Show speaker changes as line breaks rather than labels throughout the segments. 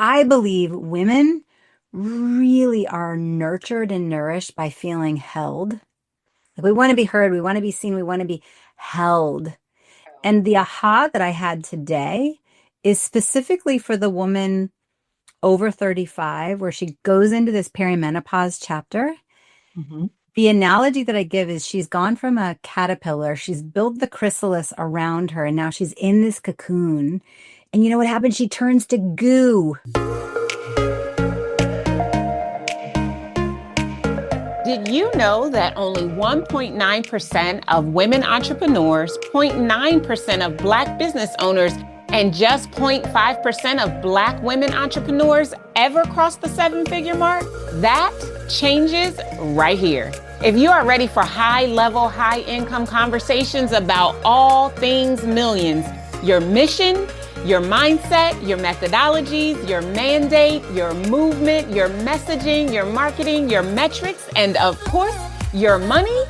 I believe women really are nurtured and nourished by feeling held. Like we want to be heard, we want to be seen, we want to be held. And the aha that I had today is specifically for the woman over 35, where she goes into this perimenopause chapter.
Hmm.
The analogy that I give is she's gone from a caterpillar, she's built the chrysalis around her, and now she's in this cocoon. And you know what happens? She turns to goo.
Did you know that only 1.9% of women entrepreneurs, 0.9% of Black business owners, and just 0.5% of Black women entrepreneurs ever cross the seven-figure mark? That changes right here. If you are ready for high-level, high-income conversations about all things millions, your mission, your mindset, your methodologies, your mandate, your movement, your messaging, your marketing, your metrics, and of course, your money,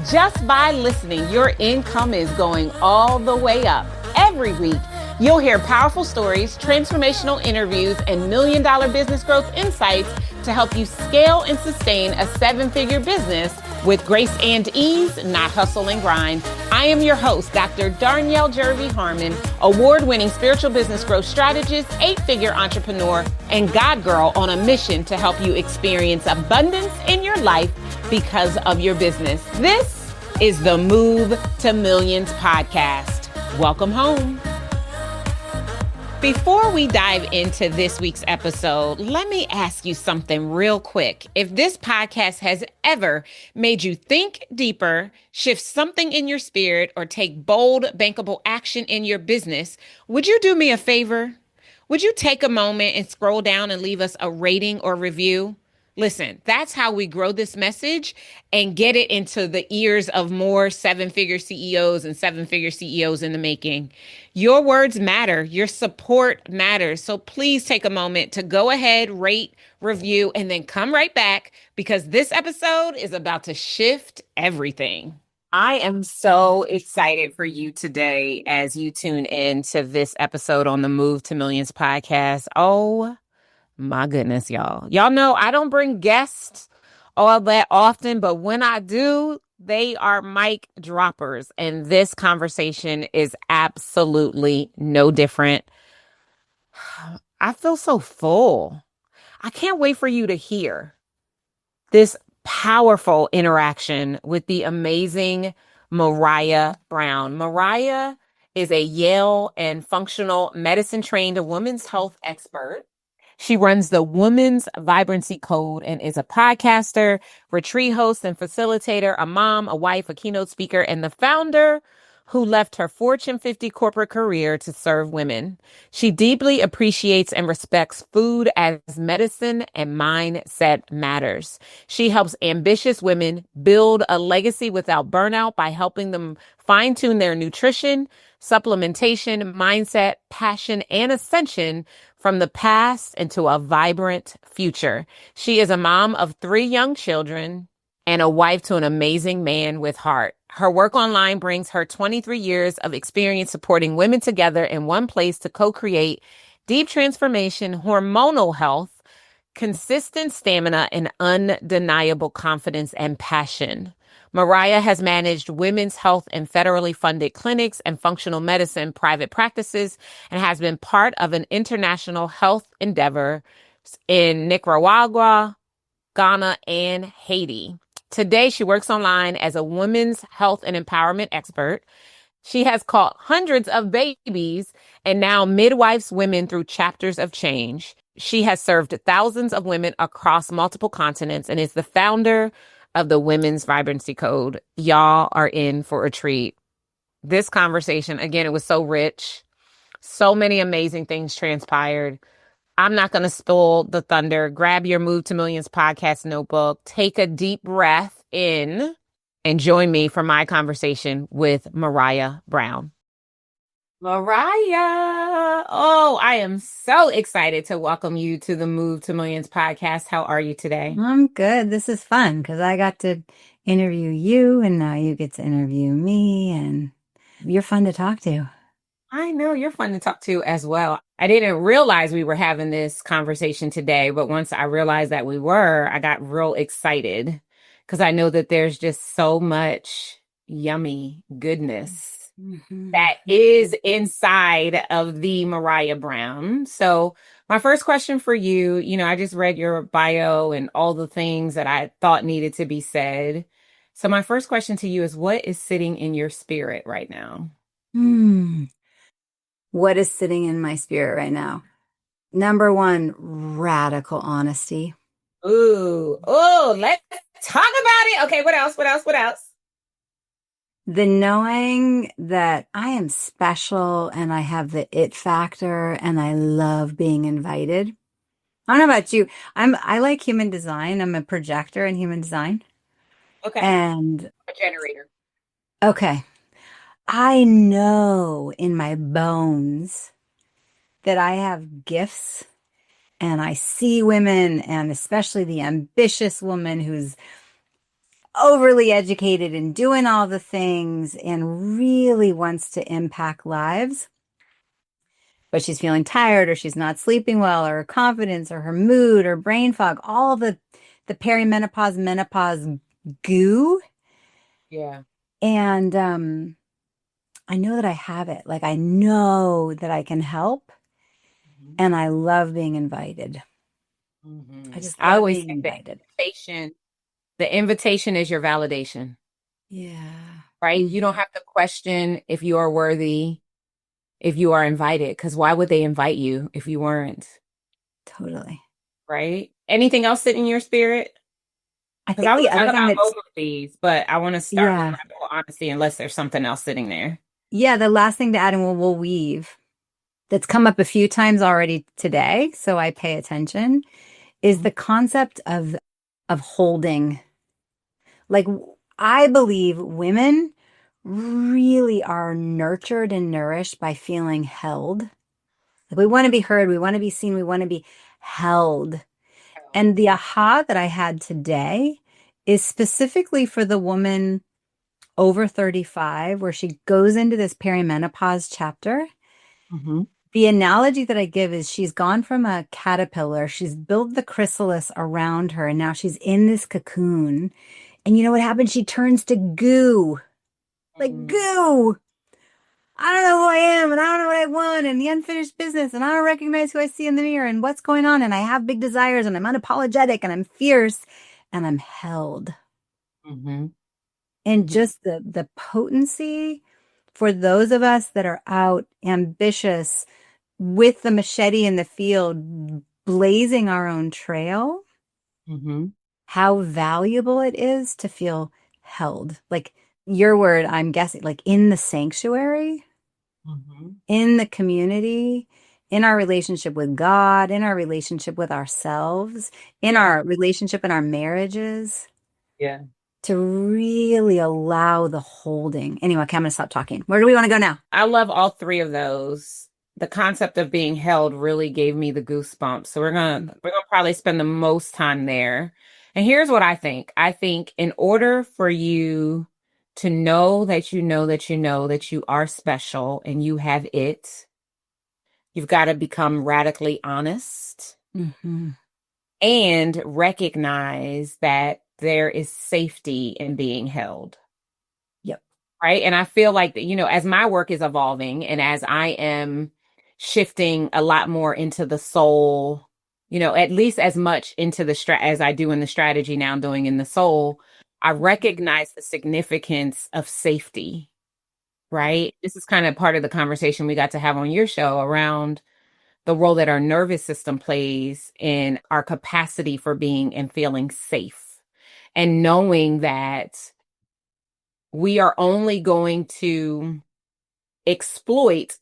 just by listening, your income is going all the way up. Every week, you'll hear powerful stories, transformational interviews, and million-dollar business growth insights to help you scale and sustain a seven-figure business with grace and ease, not hustle and grind. I am your host, Dr. Darnyelle Jervey Harmon, award-winning spiritual business growth strategist, eight-figure entrepreneur, and God girl on a mission to help you experience abundance in your life because of your business. This is the Move to Millions podcast. Welcome home. Before we dive into this week's episode, let me ask you something real quick. If this podcast has ever made you think deeper, shift something in your spirit, or take bold, bankable action in your business, would you do me a favor? Would you take a moment and scroll down and leave us a rating or review? Listen, that's how we grow this message and get it into the ears of more seven-figure CEOs and seven-figure CEOs in the making. Your words matter. Your support matters. So please take a moment to go ahead, rate, review, and then come right back because this episode is about to shift everything. I am so excited for you today as you tune in to this episode on the Move to Millions podcast. Oh, my goodness, y'all. Y'all know I don't bring guests all that often, but when I do, they are mic droppers. And this conversation is absolutely no different. I feel so full. I can't wait for you to hear this powerful interaction with the amazing Maraya Brown. Maraya is a Yale and functional medicine trained women's health expert. She runs the Women's Vibrancy Code and is a podcaster, retreat host, and facilitator, a mom, a wife, a keynote speaker, and the founder who left her Fortune 50 corporate career to serve women. She deeply appreciates and respects food as medicine and mindset matters. She helps ambitious women build a legacy without burnout by helping them fine-tune their nutrition, supplementation, mindset, passion, and ascension from the past into a vibrant future. She is a mom of 3 young children and a wife to an amazing man with heart. Her work online brings her 23 years of experience supporting women together in one place to co-create deep transformation, hormonal health, consistent stamina, and undeniable confidence and passion. Maraya has managed women's health in federally funded clinics and functional medicine private practices and has been part of an international health endeavor in Nicaragua, Ghana, and Haiti. Today, she works online as a women's health and empowerment expert. She has caught hundreds of babies and now midwives women through chapters of change. She has served thousands of women across multiple continents and is the founder of the Women's Vibrancy Code. Y'all are in for a treat. This conversation, again, it was so rich. So many amazing things transpired. I'm not going to spoil the thunder. Grab your Move to Millions podcast notebook. Take a deep breath in and join me for my conversation with Maraya Brown. Maraya. Oh, I am so excited to welcome you to the Move to Millions podcast. How are you today?
I'm good. This is fun because I got to interview you and now you get to interview me and you're fun to talk to.
I know you're fun to talk to as well. I didn't realize we were having this conversation today, but once I realized that we were, I got real excited because I know that there's just so much yummy goodness
Mhm.
that is inside of the Maraya Brown. So, my first question for you, I just read your bio and all the things that I thought needed to be said. So, my first question to you is what is sitting in your spirit right now?
Hmm. What is sitting in my spirit right now? Number one, radical honesty.
Ooh, oh, let's talk about it. Okay, what else? What else? What else?
The knowing that I am special and I have the it factor and I love being invited. I don't know about you. I like human design. I'm a projector in human design.
Okay,
And
a generator.
okay, I know in my bones that I have gifts and I see women and especially the ambitious woman who's overly educated and doing all the things and really wants to impact lives, but she's feeling tired or she's not sleeping well or her confidence or her mood or brain fog, all the perimenopause, menopause goo.
Yeah.
And I know that I have it. Like I know that I can help
Mhm.
and I love being invited. I just
I
love
always
being
say
invited.
the invitation is your validation,
Yeah.
right? You don't
Mhm.
have to question if you are worthy, if you are invited, because why would they invite you if you weren't,
Totally.
right? Anything else sitting in your spirit?
I
Because I
think
want
the
to
other
talk
thing
about
that's,
both of these, but I want to start with
yeah.
radical honesty unless there's something else sitting there.
Yeah, the last thing to add, and we'll weave, that's come up a few times already today, so I pay attention, is the concept of holding. Like I believe women really are nurtured and nourished by feeling held. Like we want to be heard, we want to be seen, we want to be held. And the aha that I had today is specifically for the woman over 35, where she goes into this perimenopause chapter.
Mm-hmm.
The analogy that I give is she's gone from a caterpillar, she's built the chrysalis around her, and now she's in this cocoon. And you know what happens? She turns to goo, like goo. I don't know who I am, and I don't know what I want, and the unfinished business, and I don't recognize who I see in the mirror, and what's going on. And I have big desires, and I'm unapologetic, and I'm fierce, and I'm held.
Mm-hmm.
And just the potency for those of us that are out ambitious with the machete in the field, blazing our own trail,
Mm-hmm.
how valuable it is to feel held. Like your word, I'm guessing, like in the sanctuary,
Mm-hmm.
in the community, in our relationship with God, in our relationship with ourselves, in
Yeah.
our relationship in our marriages,
Yeah.
to really allow the holding. Anyway, okay, I'm going to stop talking. Where do we want to go now?
I love all three of those. The concept of being held really gave me the goosebumps. So we're gonna probably spend the most time there. And here's what I think. I think in order for you to know that you know that you know that you are special and you have it, you've got to become radically honest
Mm-hmm.
and recognize that there is safety in being held.
Yep.
Right. And I feel like, as my work is evolving and as I am shifting a lot more into the soul, at least as much into the as I do in the strategy now, doing in the soul, I recognize the significance of safety. Right. This is kind of part of the conversation we got to have on your show around the role that our nervous system plays in our capacity for being and feeling safe and knowing that we are only going to exploit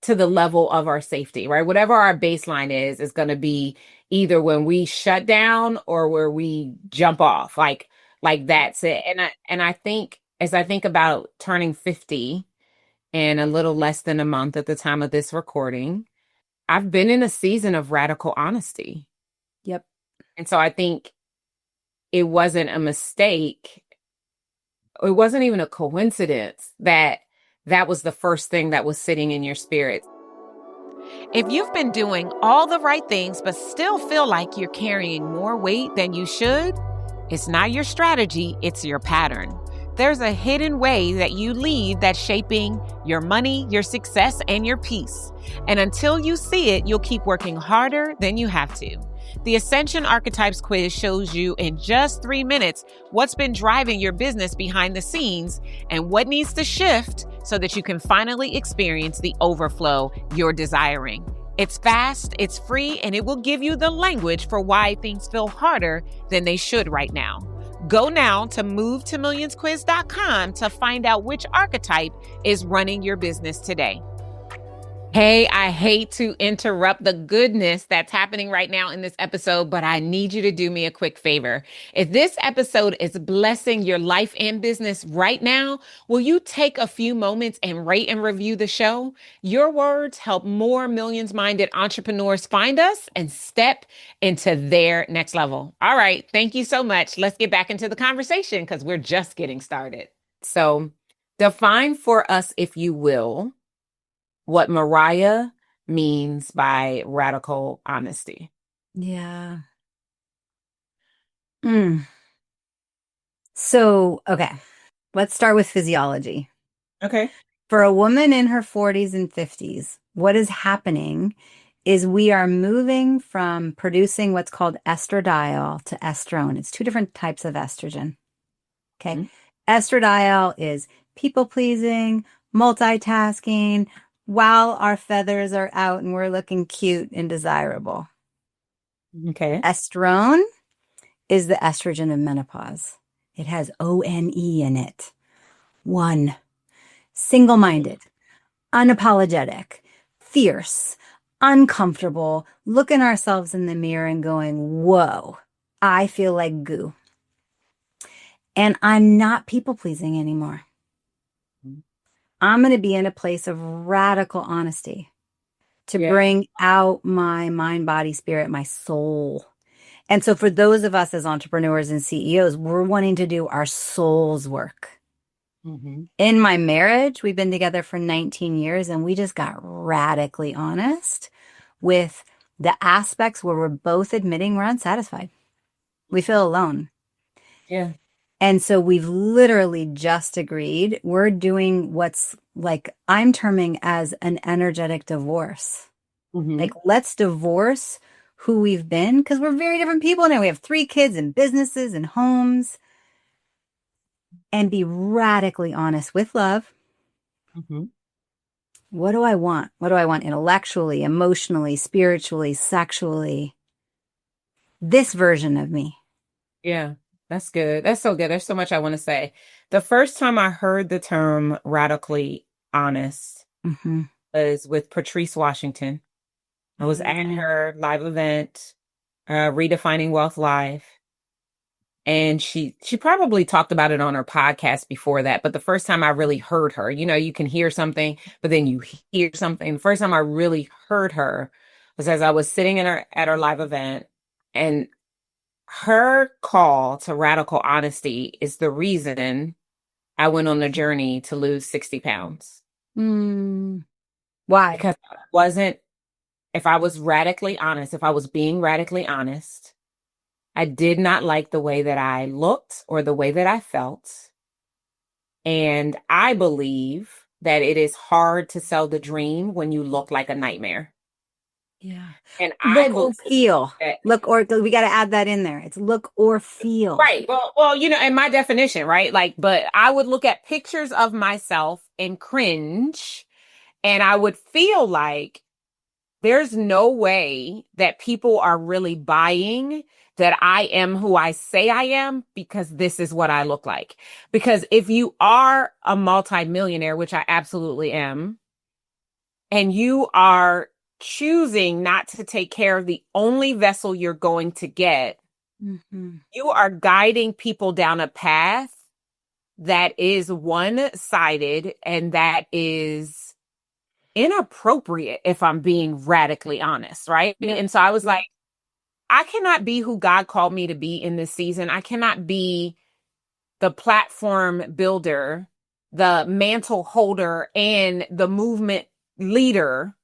to the level of our safety, right? Whatever our baseline is going to be either when we shut down or where we jump off. Like that's it. And I think as I think about turning 50 in a little less than a month at the time of this recording, I've been in a season of radical honesty.
Yep.
And so I think it wasn't a mistake. It wasn't even a coincidence that that was the first thing that was sitting in your spirit. If you've been doing all the right things but still feel like you're carrying more weight than you should, it's not your strategy, it's your pattern. There's a hidden way that you lead that's shaping your money, your success, and your peace. And until you see it, you'll keep working harder than you have to. The Ascension Archetypes quiz shows you in just 3 minutes what's been driving your business behind the scenes and what needs to shift so that you can finally experience the overflow you're desiring. It's fast, it's free, and it will give you the language for why things feel harder than they should right now. Go now to movetomillionsquiz.com to find out which archetype is running your business today. Hey, I hate to interrupt the goodness that's happening right now in this episode, but I need you to do me a quick favor. If this episode is blessing your life and business right now, will you take a few moments and rate and review the show? Your words help more millions-minded entrepreneurs find us and step into their next level. All right, thank you so much. Let's get back into the conversation because we're just getting started. So, define for us, if you will, what Maraya means by radical honesty.
Yeah. So, okay, let's start with physiology.
Okay.
For a woman in her 40s and 50s, what is happening is we are moving from producing what's called estradiol to estrone. It's two different types of estrogen. Okay.
Mm-hmm.
Estradiol is people-pleasing, multitasking, while our feathers are out and we're looking cute and desirable.
Okay.
Estrone is the estrogen of menopause. It has ONE in it. One. Single-minded, unapologetic, fierce, uncomfortable, looking ourselves in the mirror and going, whoa, I feel like goo. And I'm not people-pleasing anymore. I'm going to be in a place of radical honesty to bring out my mind, body, spirit, my soul. And so for those of us as entrepreneurs and CEOs, we're wanting to do our soul's work. Mm-hmm. In my marriage, we've been together for 19 years and we just got radically honest with the aspects where we're both admitting we're unsatisfied. We feel alone.
Yeah.
And so we've literally just agreed we're doing what's like I'm terming as an energetic divorce. Mm-hmm. Like, let's divorce who we've been because we're very different people now. We have 3 kids and businesses and homes. And be radically honest with love. Mm-hmm. What do I want? What do I want intellectually, emotionally, spiritually, sexually? This version of me.
Yeah, that's good. That's so good. There's so much I want to say. The first time I heard the term radically honest was with Patrice Washington. I was at her live event, Redefining Wealth Live. And she probably talked about it on her podcast before that. But the first time I really heard her, you know, you can hear something, but then you hear something. The first time I really heard her was as I was sitting at her live event. And her call to radical honesty is the reason I went on the journey to lose 60 pounds.
Why?
Because if I was radically honest, if I was being radically honest, I did not like the way that I looked or the way that I felt. And I believe that it is hard to sell the dream when you look like a nightmare.
Yeah.
And
look or feel. Look or we got to add that in there. It's look or feel.
Right. Well, you know, in my definition, right? Like, but I would look at pictures of myself and cringe, and I would feel like there's no way that people are really buying that I am who I say I am because this is what I look like. Because if you are a multimillionaire, which I absolutely am, and you are choosing not to take care of the only vessel you're going to get, you are guiding people down a path that is one-sided and that is inappropriate, if I'm being radically honest, right? Yeah. And so I was like, I cannot be who God called me to be in this season. I cannot be the platform builder, the mantle holder, and the movement leader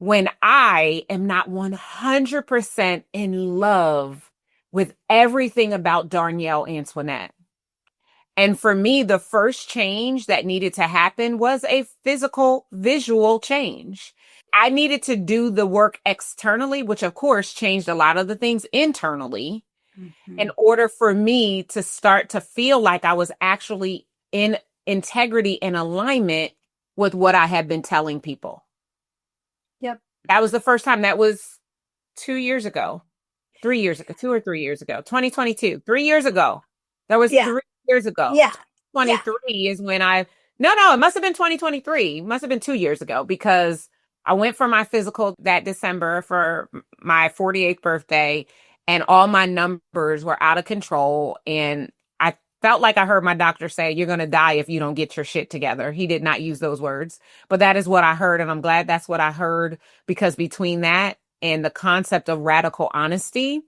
when I am not 100% in love with everything about Darnyelle Antoinette. And for me, the first change that needed to happen was a physical, visual change. I needed to do the work externally, which of course changed a lot of the things internally, in
Mhm.
order for me to start to feel like I was actually in integrity and alignment with what I had been telling people.
Yep.
That was the first time. That was 2 years ago. 3 years ago, 2 or 3 years ago, 2022, 3 years ago. That was
Yeah.
3 years ago.
Yeah. Yeah.
23 is when no, it must have been 2023. It must have been 2 years ago because I went for my physical that December for my 48th birthday and all my numbers were out of control. And I felt like I heard my doctor say, "You're going to die if you don't get your shit together." He did not use those words, but that is what I heard. And I'm glad that's what I heard because between that and the concept of radical honesty,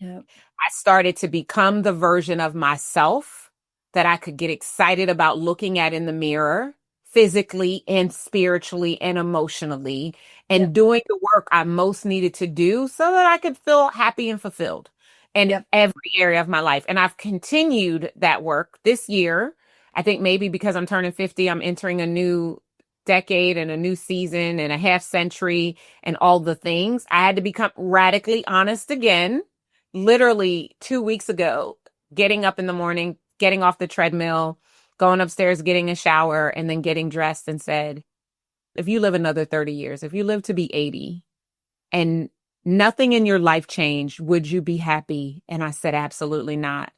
Yep.
I started to become the version of myself that I could get excited about looking at in the mirror, physically and spiritually and emotionally,
Yep.
and doing the work I most needed to do so that I could feel happy and fulfilled in
Yep.
every area of my life. And I've continued that work this year. I think maybe because I'm turning 50, I'm entering a new decade and a new season and a half century and all the things. I had to become radically honest again literally 2 weeks ago, getting up in the morning, getting off the treadmill, going upstairs, getting a shower, and then getting dressed and said, if you live another 30 years, if you live to be 80 and nothing in your life changed, would you be happy? And I said, absolutely not.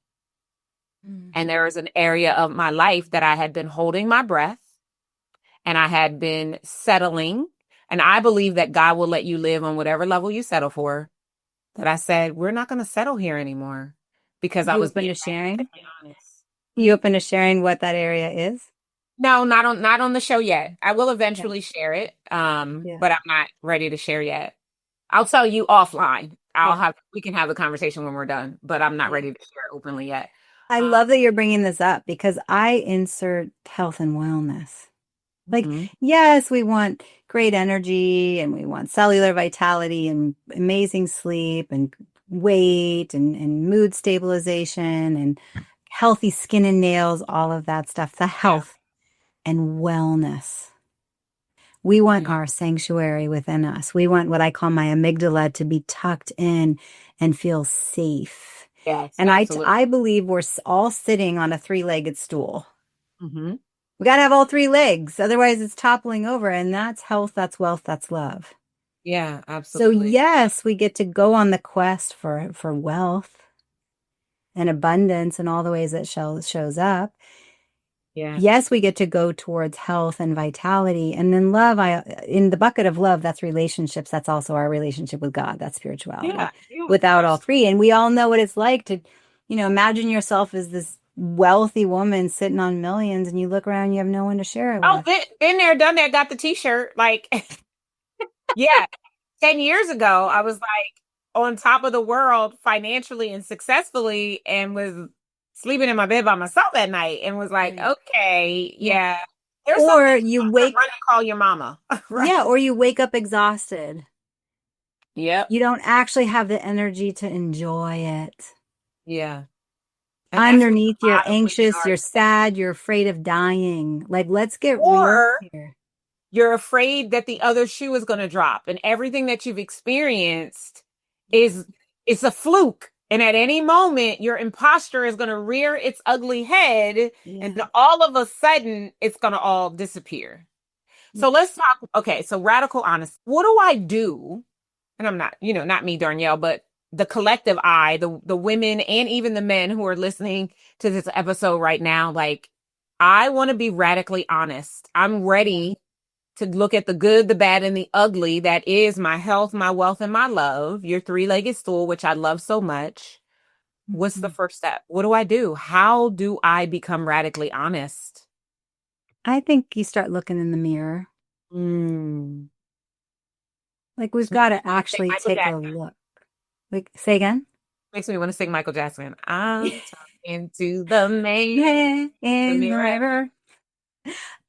Mm.
And there was an area of my life that I had been holding my breath and I had been settling. And I believe that God will let you live on whatever level you settle for. That I said, we're not going to settle here anymore because I
You
was
open
being
to sharing?
radically honest.
You open to sharing what that area is?
No, not on the show yet. I will
Yeah.
eventually share it,
Yeah.
but I'm not ready to share yet. I'll tell you offline.
Yeah.
We can have the conversation when we're done, but I'm not
Yeah.
ready to share it openly yet.
I
Um,
love that you're bringing this up because I insert health and wellness. Like,
mhm.
yes, we want great energy and we want cellular vitality and amazing sleep and weight and mood stabilization and healthy skin and nails, all of that stuff, the
Yeah,
health and wellness. We want
yeah,
our sanctuary within us. We want what I call my amygdala to be tucked in and feel safe.
yes,
And
absolutely.
I believe we're all sitting on a three-legged stool.
Hmm.
We got to have all three legs. Otherwise, it's toppling over. And that's health, that's wealth, that's love.
Yeah,
So,
absolutely.
yes, we get to go on the quest for wealth and abundance in all the ways that shows up.
Yeah,
Yes, we get to go towards health and vitality. And then love, in the bucket of love, that's relationships. That's also our relationship with God. That's
yeah,
spirituality
yeah,
without all
absolutely.
three. And we all know what it's like to, imagine yourself as this wealthy woman sitting on millions and you look around, you have no one to share it
Oh,
with.
been there, done that, got the t-shirt. Like, yeah, 10 years ago, I was like on top of the world financially and successfully and was sleeping in my bed by myself at night and was like,
Right.
okay,
Yeah.
yeah, there's some
Or
things
you
you have to
wake,
run and call your mama. Right.
yeah, or you wake up exhausted.
Yep.
You don't actually have the energy to enjoy it.
Yeah. And that's where
Underneath,
a
you're
lot of women
anxious,
are
you're
today.
sad, you're afraid of dying. Like, let's get real
Or
here.
you're afraid that the other shoe is going to drop and everything that you've experienced is it's a fluke. And at any moment, your imposter is going to rear its ugly head and
Yeah.
all of a sudden it's going to all disappear.
Yeah.
So let's talk. Okay. So radical honest. What do I do? And I'm not, not me, Darnyelle, but the collective I, the women and even the men who are listening to this episode right now, like I want to be radically honest. I'm
Yeah.
ready to look at the good, the bad, and the ugly that is my health, my wealth, and my love, your three-legged stool, which I love so much. What's the
Mhm.
first step? What do I do? How do I become radically honest?
I think you start looking in the mirror.
Mm.
Like, we've
Makes
got to
me want to sing
actually
Michael
take a
Jackson.
look. Like, say again?
Makes me want to sing Michael Jackson. I'm talking to the man
Man
in the
in the
mirror.
river.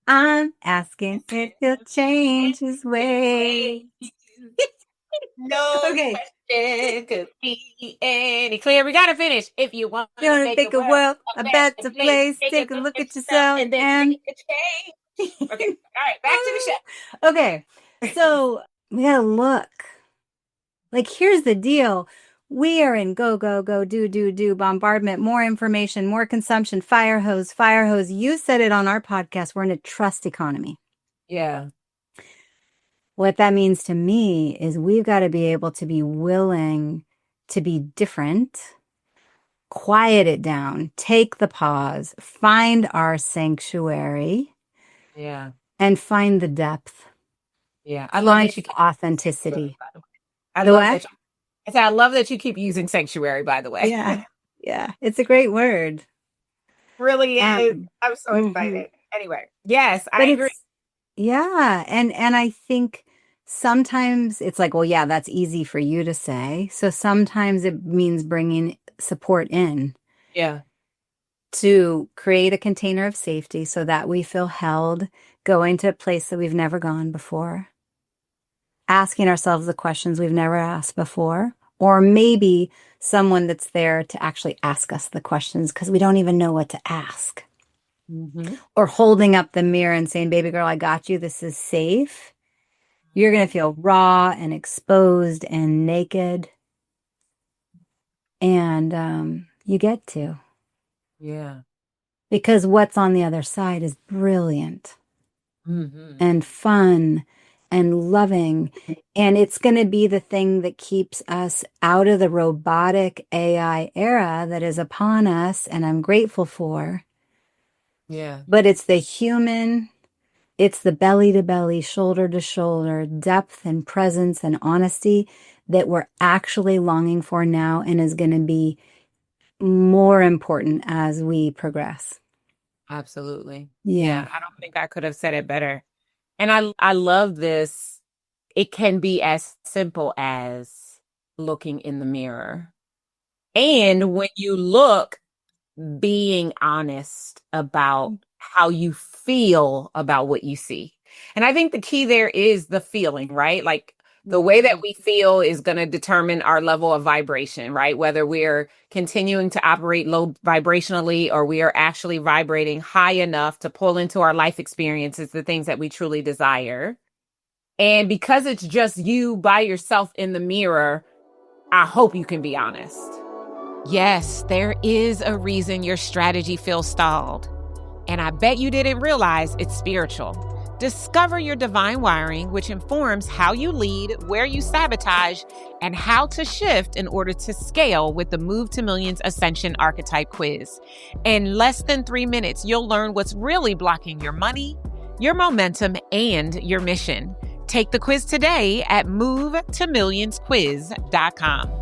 I'm asking if he'll change his way.
No
Okay.
question could be any clearer. We gotta finish. If you want
You
to
want to
make a
make a
world
world
a
a
better
better
place,
place?
take a
Take a
look
look
at
at
yourself
yourself
and then
and.
make a change. Okay. All right. Back to the show.
Okay. So we gotta look. Like, here's the deal. We are in go, go, go, do, do, do, bombardment, more information, more consumption, fire hose, fire hose. You said it on our podcast. We're in a trust economy.
Yeah.
What that means to me is we've got to be able to be willing to be different, quiet it down, take the pause, find our sanctuary,
Yeah.
and find the depth,
Yeah. I love
find
that you keep
authenticity.
I
The
love
what?
that. I said I love that you keep using sanctuary, by the way.
Yeah. Yeah. It's a great word.
Really is.
Um,
I'm so
mhm.
excited. Anyway, yes, I
But
agree.
it's, yeah. And I think sometimes it's like, well, yeah, that's easy for you to say. So sometimes it means bringing support in
Yeah.
to create a container of safety so that we feel held, going to a place that we've never gone before, asking ourselves the questions we've never asked before, or maybe someone that's there to actually ask us the questions because we don't even know what to ask.
Mm-hmm.
Or holding up the mirror and saying, baby girl, I got you. This is safe. You're going to feel raw and exposed and naked. And you get to.
Yeah.
Because what's on the other side is brilliant
Mm-hmm.
and fun and loving. And it's going to be the thing that keeps us out of the robotic AI era that is upon us. And I'm grateful for.
Yeah.
But it's the human. It's the belly to belly, shoulder to shoulder, depth and presence and honesty that we're actually longing for now and is going to be more important as we progress.
Absolutely.
Yeah.
Yeah. I don't think I could have said it better. And I love this. It can be as simple as looking in the mirror. And when you look, being honest about how you feel about what you see. And I think the key there is the feeling, right? Like the way that we feel is going to determine our level of vibration, right? Whether we're continuing to operate low vibrationally or we are actually vibrating high enough to pull into our life experiences the things that we truly desire. And because it's just you by yourself in the mirror, I hope you can be honest. Yes, there is a reason your strategy feels stalled. And I bet you didn't realize it's spiritual. Discover your divine wiring, which informs how you lead, where you sabotage, and how to shift in order to scale with the Move to Millions Ascension Archetype Quiz. In less than 3 minutes, you'll learn what's really blocking your money, your momentum, and your mission. Take the quiz today at movetomillionsquiz.com.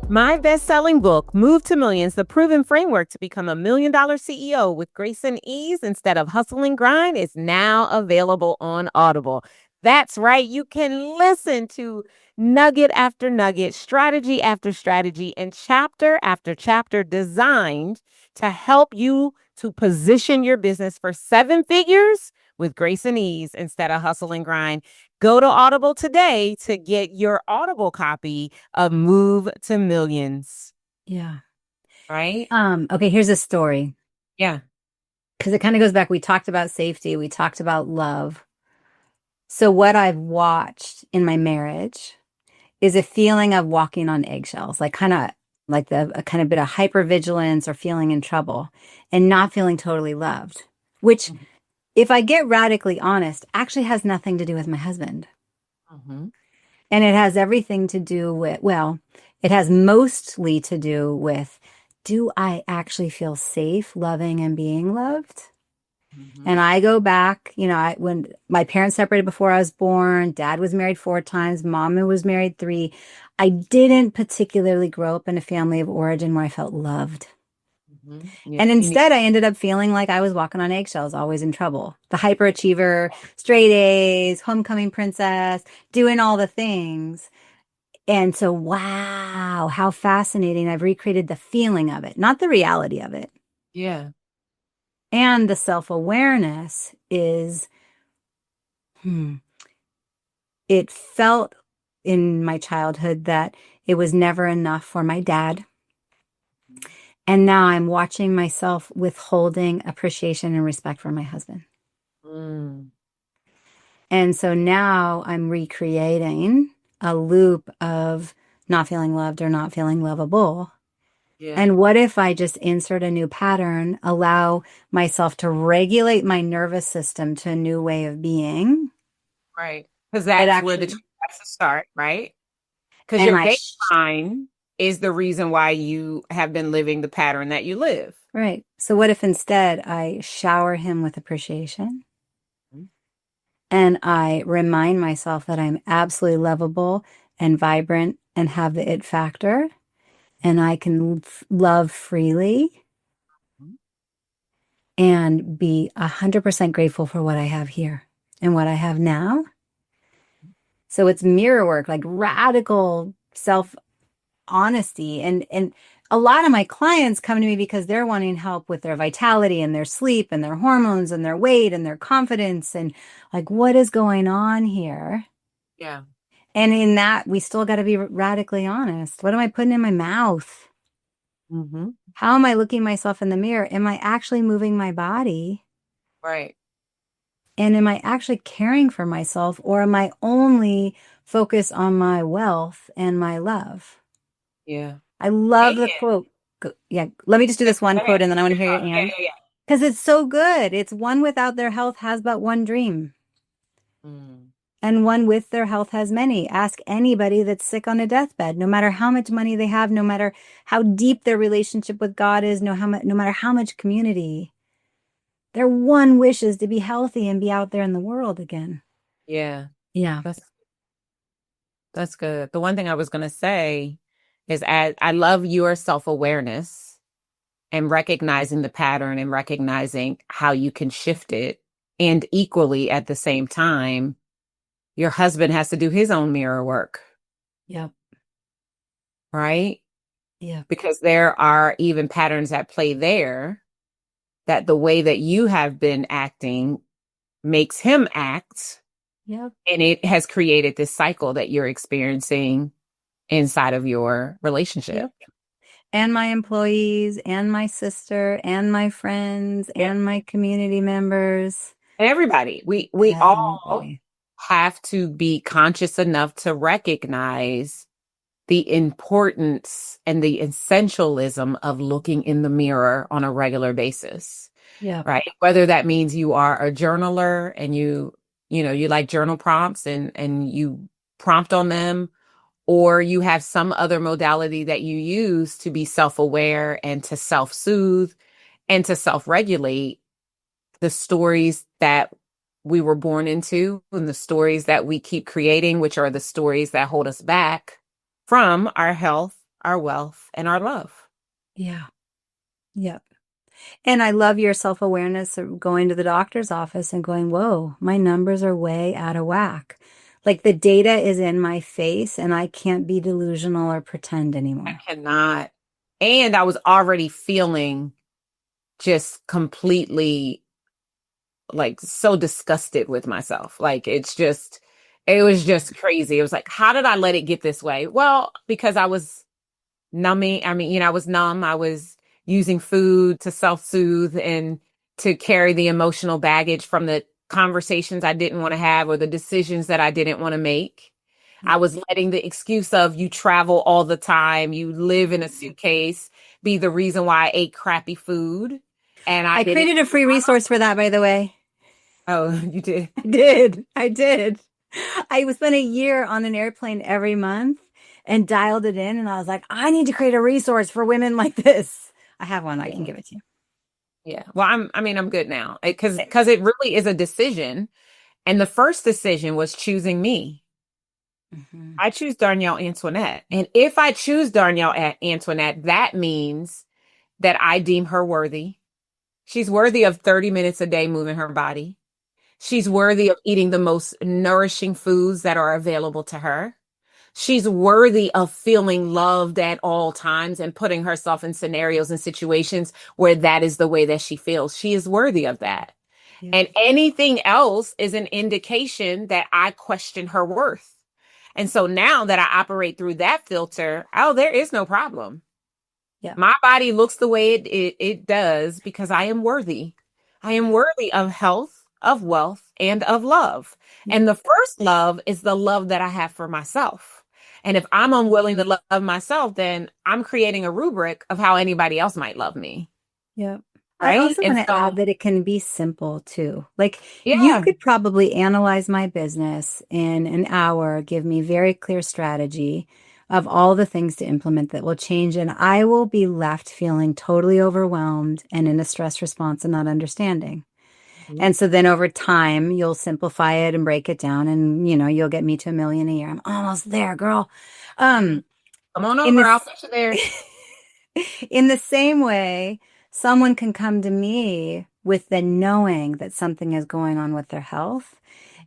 My best-selling book, Move to Millions, The Proven Framework to Become a $1 Million CEO with Grace and Ease Instead of Hustle and Grind, is now available on Audible. That's right. You can listen to nugget after nugget, strategy after strategy, and chapter after chapter designed to help you to position your business for 7 figures with grace and ease instead of hustle and grind. Go to Audible today to get your Audible copy of Move to Millions.
Yeah.
Right?
Okay, here's a story.
Yeah.
Because it kind of goes back. We talked about safety, we talked about love. So what I've watched in my marriage is a feeling of walking on eggshells, like kind of like a kind of bit of hypervigilance or feeling in trouble and not feeling totally loved, which if I get radically honest, actually has nothing to do with my husband.
Mm-hmm.
And it has everything to do with, well, it has mostly to do with, do I actually feel safe, loving, and being loved?
Mm-hmm.
And I go back, when my parents separated before I was born, dad was married 4 times, mom was married 3. I didn't particularly grow up in a family of origin where I felt loved.
Mm-hmm. Yeah.
And instead, I ended up feeling like I was walking on eggshells, always in trouble. The hyperachiever, straight A's, homecoming princess, doing all the things. And so, wow, how fascinating. I've recreated the feeling of it, not the reality of it.
Yeah.
And the self-awareness is, it felt in my childhood that it was never enough for my dad. And now I'm watching myself withholding appreciation and respect for my husband.
Mm.
And so now I'm recreating a loop of not feeling loved or not feeling lovable.
Yeah.
And what if I just insert a new pattern, allow myself to regulate my nervous system to a new way of being?
Right. Because
It
that's where the
actually,
change has to start, right? Because
and
your
I,
baseline is the reason why you have been living the pattern that you live.
right. So what if instead I shower him with appreciation
Mhm.
and I remind myself that I'm absolutely lovable and vibrant and have the it factor and I can love freely and be 100% grateful for what I have here and what I have now. So it's mirror work, like radical self honesty. And a lot of my clients come to me because they're wanting help with their vitality and their sleep and their hormones and their weight and their confidence and like what is going on here?
Yeah.
And in that, we still got to be radically honest. What am I putting in my mouth?
Mm-hmm.
How am I looking myself in the mirror? Am I actually moving my body?
Right.
And am I actually caring for myself or am I only focused on my wealth and my love?
Yeah.
I love
And
the quote. Yeah, let me just do this one
go ahead.
quote and then I want to
Keep
hear your
going. Yeah,
and
yeah,
because it's so good. It's one without their health has but one dream,
yeah. Mm.
and one with their health has many. Ask anybody that's sick on a deathbed, no matter how much money they have, no matter how deep their relationship with God is, no matter how much community. Their one wish is to be healthy and be out there in the world again.
Yeah.
Yeah.
That's that's good. The one thing I was gonna say is I love your self-awareness and recognizing the pattern and recognizing how you can shift it. And equally at the same time, your husband has to do his own mirror work,
Yep.
right?
Yep.
Because there are even patterns at play there that the way that you have been acting makes him act.
Yep.
And it has created this cycle that you're experiencing inside of your relationship.
Yep. And my employees and my sister and my friends
Yeah.
and my community members.
Everybody, we all
Everybody.
have to be conscious enough to recognize the importance and the essentialism of looking in the mirror on a regular basis,
Yep.
right? Whether that means you are a journaler and you like journal prompts and you prompt on them, or you have some other modality that you use to be self-aware and to self-soothe and to self-regulate. The stories that we were born into and the stories that we keep creating, which are the stories that hold us back from our health, our wealth, and our love.
Yeah. Yep. And I love your self-awareness of going to the doctor's office and going, whoa, my numbers are way out of whack. Like the data is in my face and I can't be delusional or pretend
I
anymore.
cannot. And I was already feeling just completely like so disgusted with myself. Like it was just crazy. It was like, how did I let it get this way? Well, because I was numbing. I mean, I was numb. I was using food to self-soothe and to carry the emotional baggage from the conversations I didn't want to have or the decisions that I didn't want to make. I
Yep.
was letting the excuse of you travel all the time, you live in a suitcase, be the reason why I ate crappy food. And I
I
didn't.
created a free resource for that, by the way.
Oh, you did.
I did. I did. I spent a year on an airplane every month and dialed it in. And I was like, I need to create a resource for women like this. I have one. I can
Yeah.
give it to you.
Yeah. Well, I'm good now because it really is a decision. And the first decision was choosing me.
Mhm.
I choose Darnyelle Antoinette. And if I choose Darnyelle Antoinette, that means that I deem her worthy. She's worthy of 30 minutes a day moving her body. She's worthy of eating the most nourishing foods that are available to her. She's worthy of feeling loved at all times and putting herself in scenarios and situations where that is the way that she feels. She is worthy of that.
Yep.
And anything else is an indication that I question her worth. And so now that I operate through that filter, oh, there is no problem.
Yeah.
My body looks the way it does because I am worthy. I am worthy of health, of wealth, and of love.
Yeah.
And the first love is the love that I have for myself. And if I'm unwilling to love myself, then I'm creating a rubric of how anybody else might love me.
Yeah. I
Right.
also
And
want to add
so,
that it can be simple too. Like you
yeah.
could probably analyze my business in an hour, give me very clear strategy of all the things to implement that will change, and I will be left feeling totally overwhelmed and in a stress response and not understanding.
Mhm.
And so then over time, you'll simplify it and break it down, and you'll get me to 1 million a year. I'm almost there, girl. Um,
Come on
in
over. I'll
this
put you there.
In the same way, someone can come to me with the knowing that something is going on with their health.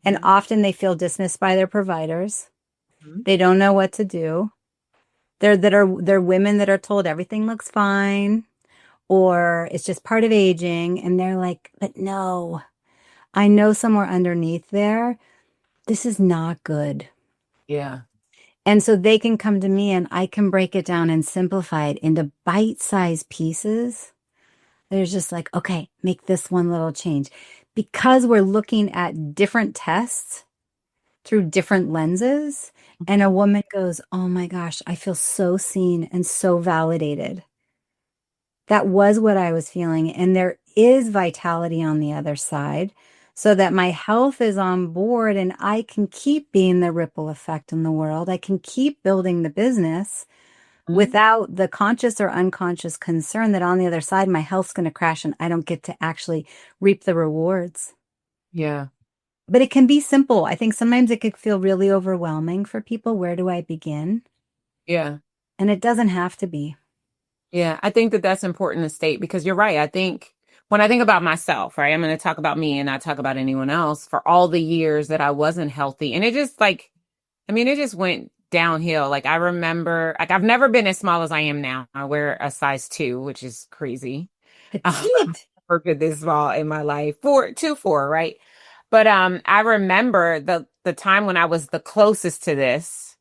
And
Mhm.
often they feel dismissed by their providers.
Mhm.
They don't know what to do. They're women that are told everything looks fine or it's just part of aging. And they're like, but no, I know somewhere underneath there, this is not good.
Yeah.
And so they can come to me and I can break it down and simplify it into bite-sized pieces. There's just like, okay, make this one little change. Because we're looking at different tests through different lenses, and a woman goes, oh my gosh, I feel so seen and so validated. That was what I was feeling. And there is vitality on the other side so that my health is on board and I can keep being the ripple effect in the world. I can keep building the business
Mhm.
without the conscious or unconscious concern that on the other side, my health's going to crash and I don't get to actually reap the rewards.
Yeah.
But it can be simple. I think sometimes it could feel really overwhelming for people. Where do I begin?
Yeah.
And it doesn't have to be.
Yeah, I think that that's important to state because you're right. I think when I think about myself, right, I'm going to talk about me and not talk about anyone else for all the years that I wasn't healthy. And it just like, I mean, it just went downhill. Like I remember, like I've never been as small as I am now. I wear a size 2, which is crazy. I've
Petite.
never been this small in my life. 4, right? But I remember the time when I was the closest to this.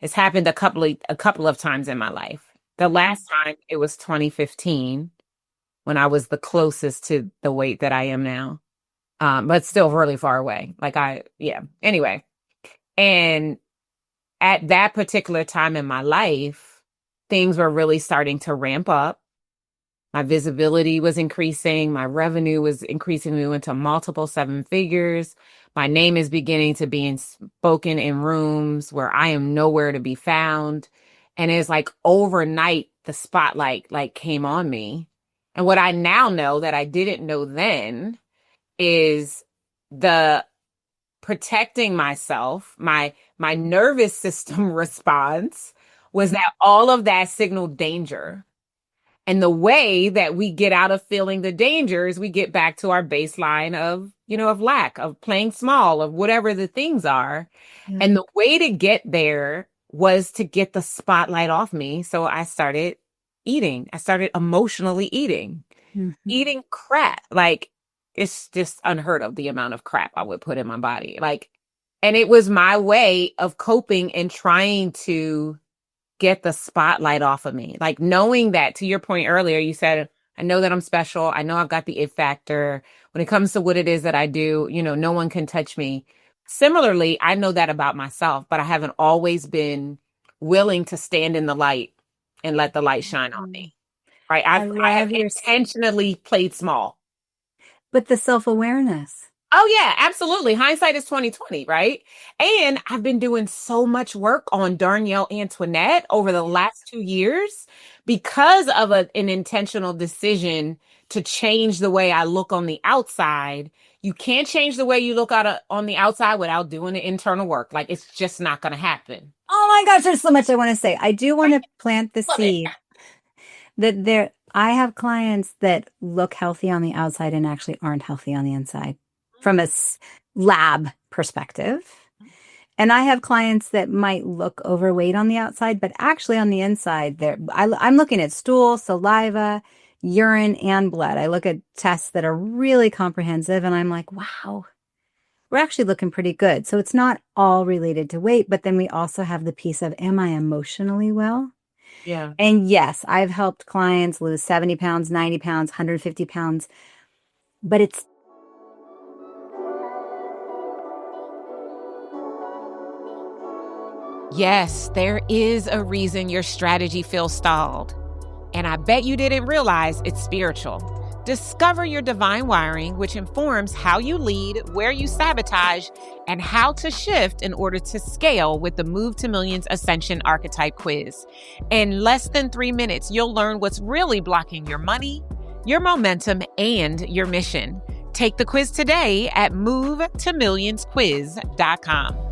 It's happened a couple of times in my life. The last time it was 2015 when I was the closest to the weight that I am now. But still really far away. Yeah. Anyway, and at that particular time in my life, things were really starting to ramp up. My visibility was increasing. My revenue was increasing. We went to multiple 7 figures. My name is beginning to be spoken in rooms where I am nowhere to be found. And it's like overnight, the spotlight like came on me. And what I now know that I didn't know then is the protecting myself, my nervous system response was that all of that signaled danger. And the way that we get out of feeling the danger is we get back to our baseline of lack, of playing small, of whatever the things are.
Yeah.
And the way to get there was to get the spotlight off me. So I started eating. I started emotionally
Mhm.
eating crap. Like it's just unheard of the amount of crap I would put in my body. Like, and it was my way of coping and trying to get the spotlight off of me. Like knowing that, to your point earlier, you said, I know that I'm special. I know I've got the it factor. When it comes to what it is that I do, no one can touch me. Similarly, I know that about myself, but I haven't always been willing to stand in the light and let the light shine on
Mhm.
me. Right.
I
I have
love your,
intentionally played small.
but the self-awareness.
Oh yeah, absolutely. Hindsight is 2020, right? And I've been doing so much work on Darnyelle Antoinette over the last 2 years because of an intentional decision to change the way I look on the outside. You can't change the way you look on the outside without doing the internal work. Like it's just not going to happen.
Oh my gosh, there's so much I want to say. I do want
Right?
to plant the
Love it.
seed that I have clients that look healthy on the outside and actually aren't healthy on the inside from a lab perspective. And I have clients that might look overweight on the outside, but actually on the inside, I'm looking at stool, saliva, urine, and blood. I look at tests that are really comprehensive, and I'm like, wow, we're actually looking pretty good. So it's not all related to weight, but then we also have the piece of, am I emotionally well?
Yeah.
And yes, I've helped clients lose 70 pounds, 90 pounds, 150 pounds, but it's
Yes, there is a reason your strategy feels stalled. And I bet you didn't realize it's spiritual. Discover your divine wiring, which informs how you lead, where you sabotage, and how to shift in order to scale with the Move to Millions Ascension Archetype Quiz. In less than 3 minutes, you'll learn what's really blocking your money, your momentum, and your mission. Take the quiz today at movetomillionsquiz.com.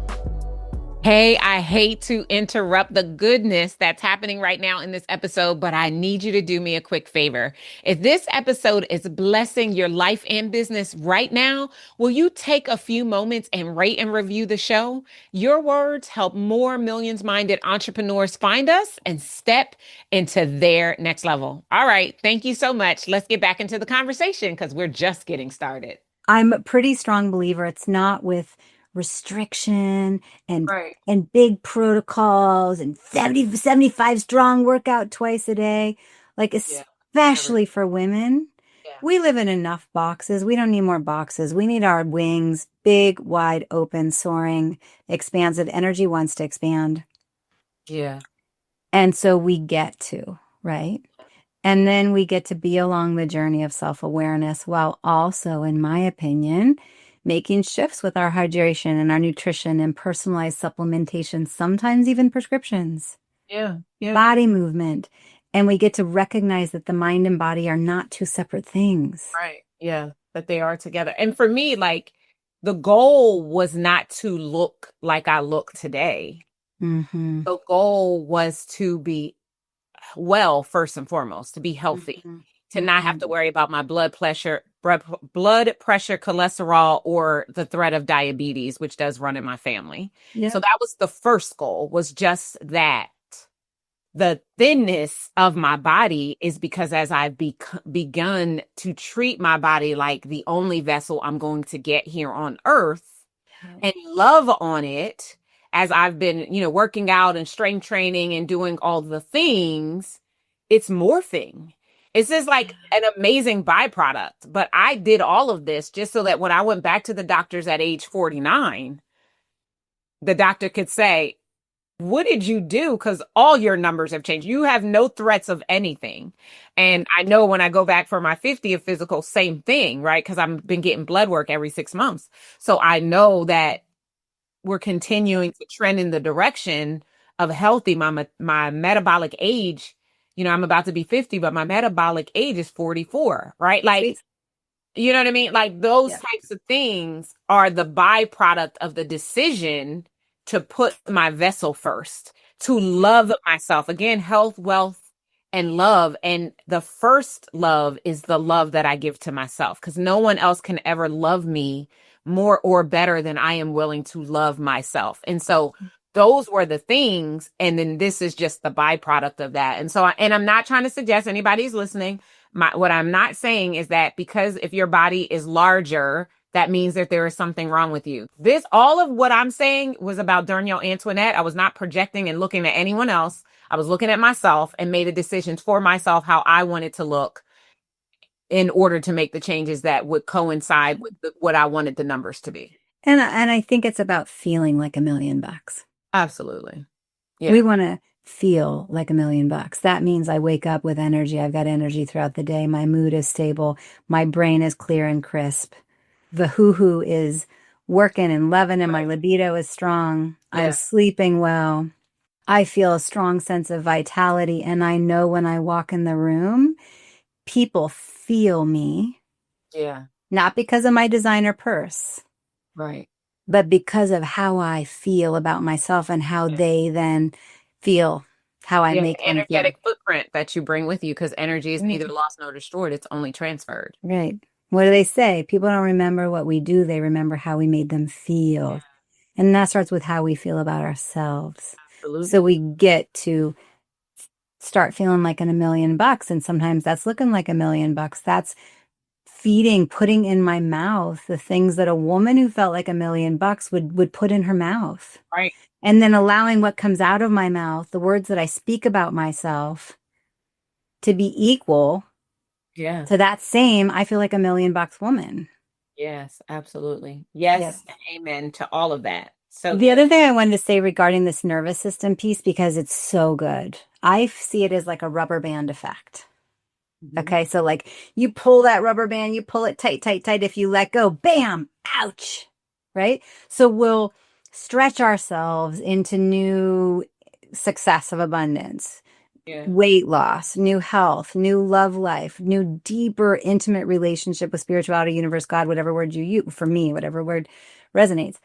Hey, I hate to interrupt the goodness that's happening right now in this episode, but I need you to do me a quick favor. If this episode is blessing your life and business right now, will you take a few moments and rate and review the show? Your words help more millions-minded entrepreneurs find us and step into their next level. All right, thank you so much. Let's get back into the conversation because we're just getting started.
I'm a pretty strong believer. It's not with restriction
Right.
and big protocols and 75 strong workout twice a day. Like,
Yeah.
especially for women,
Yeah.
we live in enough boxes. We don't need more boxes. We need our wings, big, wide open, soaring, expansive. Energy wants to expand.
Yeah.
And so we get to, right? And then we get to be along the journey of self-awareness while also, in my opinion, making shifts with our hydration and our nutrition and personalized supplementation, sometimes even prescriptions,
Yeah. Yeah.
body movement. And we get to recognize that the mind and body are not two separate things.
Right. Yeah. That they are together. And for me, like the goal was not to look like I look today.
Mm-hmm.
The goal was to be well, first and foremost, to be healthy,
Mm-hmm.
to not have to worry about my blood pressure, cholesterol, or the threat of diabetes, which does run in my family.
Yeah.
So that was the first goal, was just that. The thinness of my body is because as I've begun to treat my body like the only vessel I'm going to get here on earth and love on it, as I've been, working out and strength training and doing all the things, it's morphing. It's just like an amazing byproduct. But I did all of this just so that when I went back to the doctors at age 49, the doctor could say, what did you do? Because all your numbers have changed. You have no threats of anything. And I know when I go back for my 50th physical, same thing, right? Because I've been getting blood work every 6 months. So I know that we're continuing to trend in the direction of healthy. My metabolic age, I'm about to be 50, but my metabolic age is 44, right? Like, you know what I mean? Like those types of things are the byproduct of the decision to put my vessel first, to love myself. Again, health, wealth, and love. And the first love is the love that I give to myself, because no one else can ever love me more or better than I am willing to love myself. And so those were the things. And then this is just the byproduct of that. And so, and I'm not trying to suggest anybody's listening. What I'm not saying is that because if your body is larger, that means that there is something wrong with you. All of what I'm saying was about Darnyelle Antoinette. I was not projecting and looking at anyone else. I was looking at myself and made a decision for myself how I wanted to look in order to make the changes that would coincide with what I wanted the numbers to be.
And I think it's about feeling like $1 million.
Absolutely. Yeah.
We want to feel like $1 million. That means I wake up with energy. I've got energy throughout the day. My mood is stable. My brain is clear and crisp. The hoo-hoo is working and loving, and my libido is strong.
Yeah.
I'm sleeping well. I feel a strong sense of vitality. And I know when I walk in the room, people feel me.
Yeah.
Not because of my designer purse.
Right.
But because of how I feel about myself and how they then feel, how I make them feel.
Energetic footprint that you bring with you, because energy is neither lost nor destroyed. It's only transferred.
Right. What do they say? People don't remember what we do. They remember how we made them feel. Yeah. And that starts with how we feel about ourselves.
Absolutely.
So we get to start feeling like $1 million. And sometimes that's looking like $1 million. That's putting in my mouth the things that a woman who felt like $1 million would put in her mouth.
Right.
And then allowing what comes out of my mouth, the words that I speak about myself, to be equal
Yes.
to that same, I feel like $1 million woman.
Yes, absolutely.
Yeah.
Yes, and amen to all of that. So
The
good.
other thing I wanted to say regarding this nervous system piece, because it's so good, I see it as like a rubber band effect.
Mhm.
Okay. So, like, you pull that rubber band, you pull it tight, tight, tight. If you let go, bam, ouch. Right. So, we'll stretch ourselves into new success of abundance,
Yeah.
weight loss, new health, new love life, new deeper intimate relationship with spirituality, universe, God, whatever word you use, for me, whatever word resonates.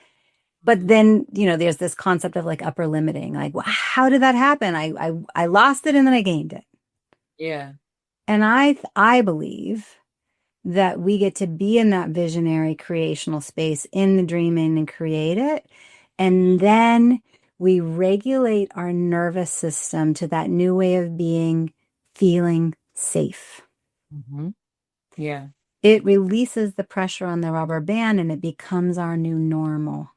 But then, there's this concept of like upper limiting, like, well, how did that happen? I lost it and then I gained it.
Yeah.
And I believe that we get to be in that visionary creational space in the dreaming and create it. And then we regulate our nervous system to that new way of being, feeling safe.
Hmm. Yeah.
It releases the pressure on the rubber band and it becomes our new normal.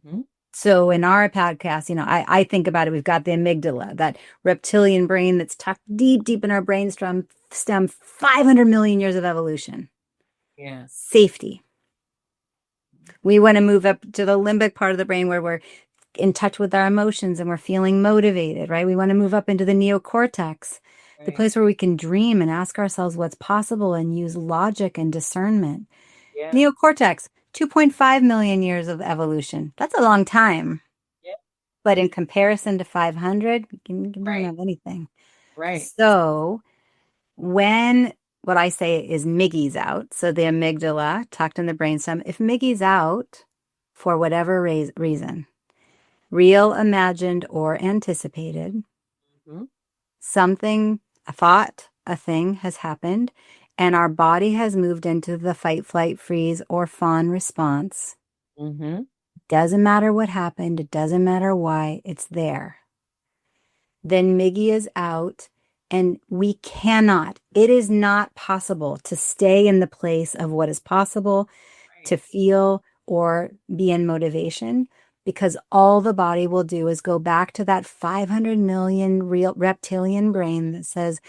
Hmm.
So in our podcast, I think about it. We've got the amygdala, that reptilian brain that's tucked deep, deep in our brainstem, 500 million years of evolution.
Yeah.
Safety. We want to move up to the limbic part of the brain where we're in touch with our emotions and we're feeling motivated, right? We want to move up into the neocortex, the
Right.
place where we can dream and ask ourselves what's possible and use logic and discernment.
Yeah.
Neocortex, 2.5 million years of evolution. That's a long time.
Yeah.
But in comparison to 500, we don't
Right.
have anything.
Right.
So when what I say is Miggy's out, so the amygdala tucked in the brainstem, if Miggy's out for whatever reason, real, imagined, or anticipated,
Hmm.
something, a thought, a thing has happened, and our body has moved into the fight, flight, freeze, or fawn response.
Hmm.
Doesn't matter what happened, it doesn't matter why, it's there. Then Miggy is out, and it is not possible to stay in the place of what is possible,
Right.
to feel or be in motivation, because all the body will do is go back to that 500 million real reptilian brain that says,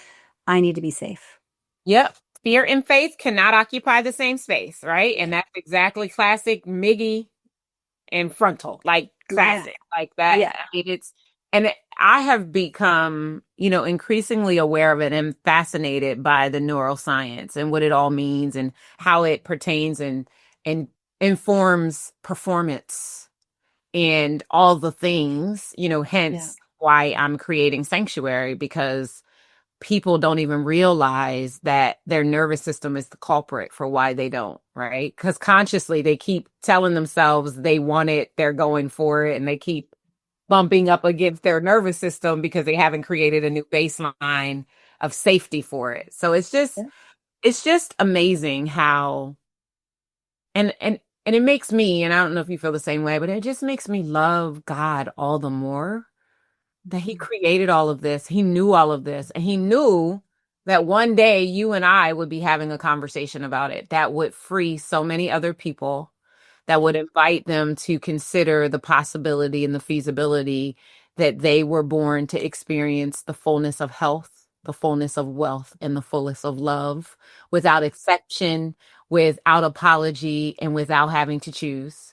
I need to be safe.
Yep. Fear and faith cannot occupy the same space, right? And that's exactly classic Miggy and frontal, like
Yeah.
classic, like that.
Yeah.
I mean, I have become, increasingly aware of it and fascinated by the neuroscience and what it all means and how it pertains and informs performance and all the things,
Yeah.
hence why I'm creating Sanctuary, because people don't even realize that their nervous system is the culprit for why they don't, right? Because consciously they keep telling themselves they want it, they're going for it, and they keep bumping up against their nervous system because they haven't created a new baseline of safety for it. So
Yeah.
it's just amazing how and it makes me, and I don't know if you feel the same way, but it just makes me love God all the more that he created all of this. He knew all of this. And he knew that one day you and I would be having a conversation about it that would free so many other people, that would invite them to consider the possibility and the feasibility that they were born to experience the fullness of health, the fullness of wealth, and the fullness of love without exception, without apology, and without having to choose.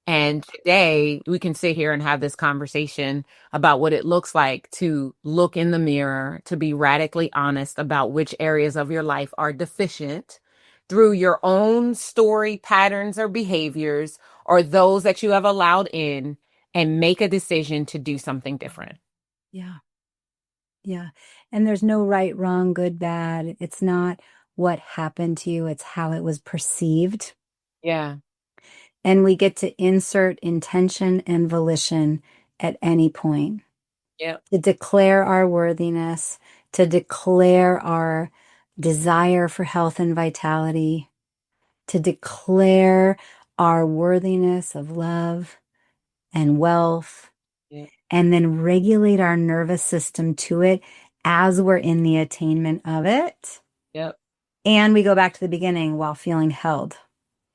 And today we can sit here and have this conversation about what it looks like to look in the mirror, to be radically honest about which areas of your life are deficient through your own story, patterns, or behaviors, or those that you have allowed in, and make a decision to do something different.
Yeah. Yeah. And there's no right, wrong, good, bad. It's not what happened to you, it's how it was perceived.
Yeah.
And we get to insert intention and volition at any point
Yep.
to declare our worthiness, to declare our desire for health and vitality, to declare our worthiness of love and wealth,
Yep.
and then regulate our nervous system to it as we're in the attainment of it.
Yep.
and we go back to the beginning while feeling held.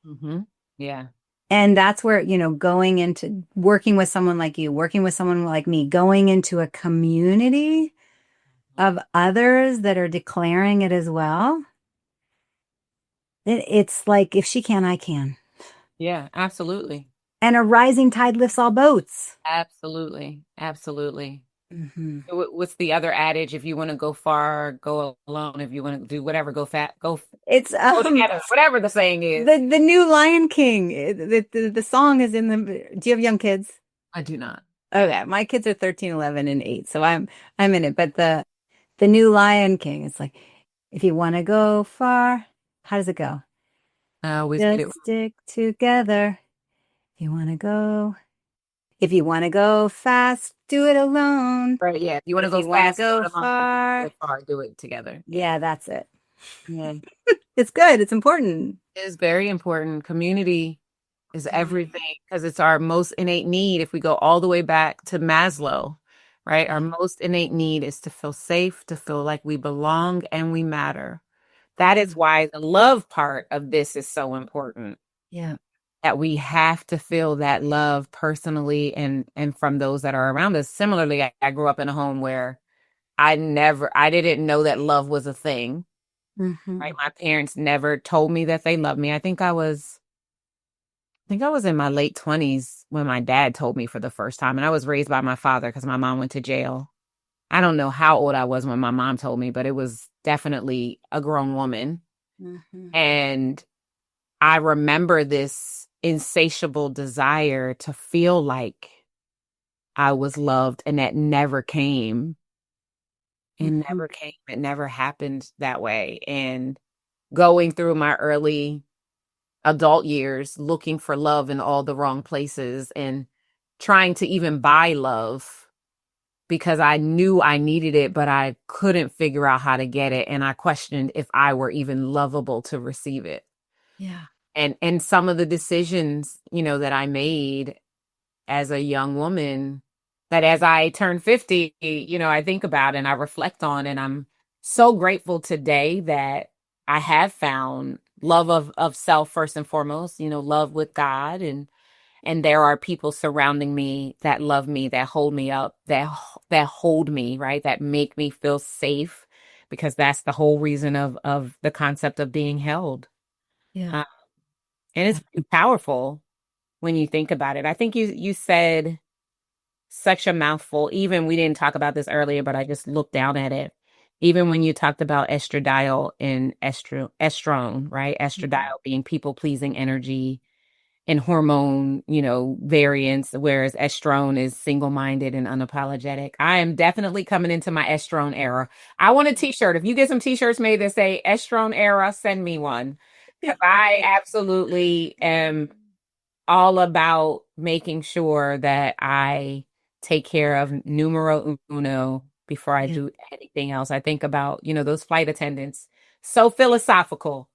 Hmm. Yeah.
And that's where, going into working with someone like you, working with someone like me, going into a community of others that are declaring it as well. It's like, if she can, I can.
Yeah, absolutely.
And a rising tide lifts all boats.
Absolutely. Absolutely.
Hmm.
What's the other adage? If you want to go far, go alone. If you want to do whatever, go fat,
It's
go together. Whatever the saying is.
the new Lion King. The song is in the. Do you have young kids?
I do not.
Okay, my kids are 13, 11, and 8, so I'm in it. But the new Lion King, it's like, if you want to go far, how does it go?
I always get
Just
it.
stick together. If you want to go, if you want to go fast, do it alone.
Right. Yeah. If you want to
If
go
you want to
fast, do
go
it alone. If you want
far,
to go far, do it together. Yeah.
yeah, that's it.
Yeah.
It's good. It's important.
It is very important. Community is
Mhm.
everything because it's our most innate need. If we go all the way back to Maslow, right? Our most innate need is to feel safe, to feel like we belong and we matter. That is why the love part of this is so important.
Yeah.
That we have to feel that love personally and from those that are around us. Similarly, I grew up in a home where I didn't know that love was a thing, right?
Hmm.
My parents never told me that they loved me. I think I was in my late 20s when my dad told me for the first time. And I was raised by my father because my mom went to jail. I don't know how old I was when my mom told me, but it was definitely a grown woman.
Hmm.
And I remember this insatiable desire to feel like I was loved, and that never came. It
Hmm.
never came. It never happened that way. And going through my early adult years looking for love in all the wrong places and trying to even buy love because I knew I needed it, but I couldn't figure out how to get it. And I questioned if I were even lovable to receive it.
Yeah.
And some of the decisions, that I made as a young woman, that as I turn 50, I think about and I reflect on, and I'm so grateful today that I have found love of self first and foremost, love with God, and there are people surrounding me that love me, that hold me up, that hold me, right? That make me feel safe, because that's the whole reason of the concept of being held.
Yeah.
Uh, and it's pretty powerful when you think about it. I think you said such a mouthful. Even we didn't talk about this earlier, but I just looked down at it. Even when you talked about estradiol and estrone, right?
Mhm.
Estradiol being people pleasing energy and hormone, variants, whereas estrone is single minded and unapologetic. I am definitely coming into my estrone era. I want a t-shirt. If you get some t-shirts made that say estrone era, send me one. Because I absolutely am all about making sure that I take care of numero uno before I
Yeah.
do anything else. I think about, those flight attendants. So philosophical.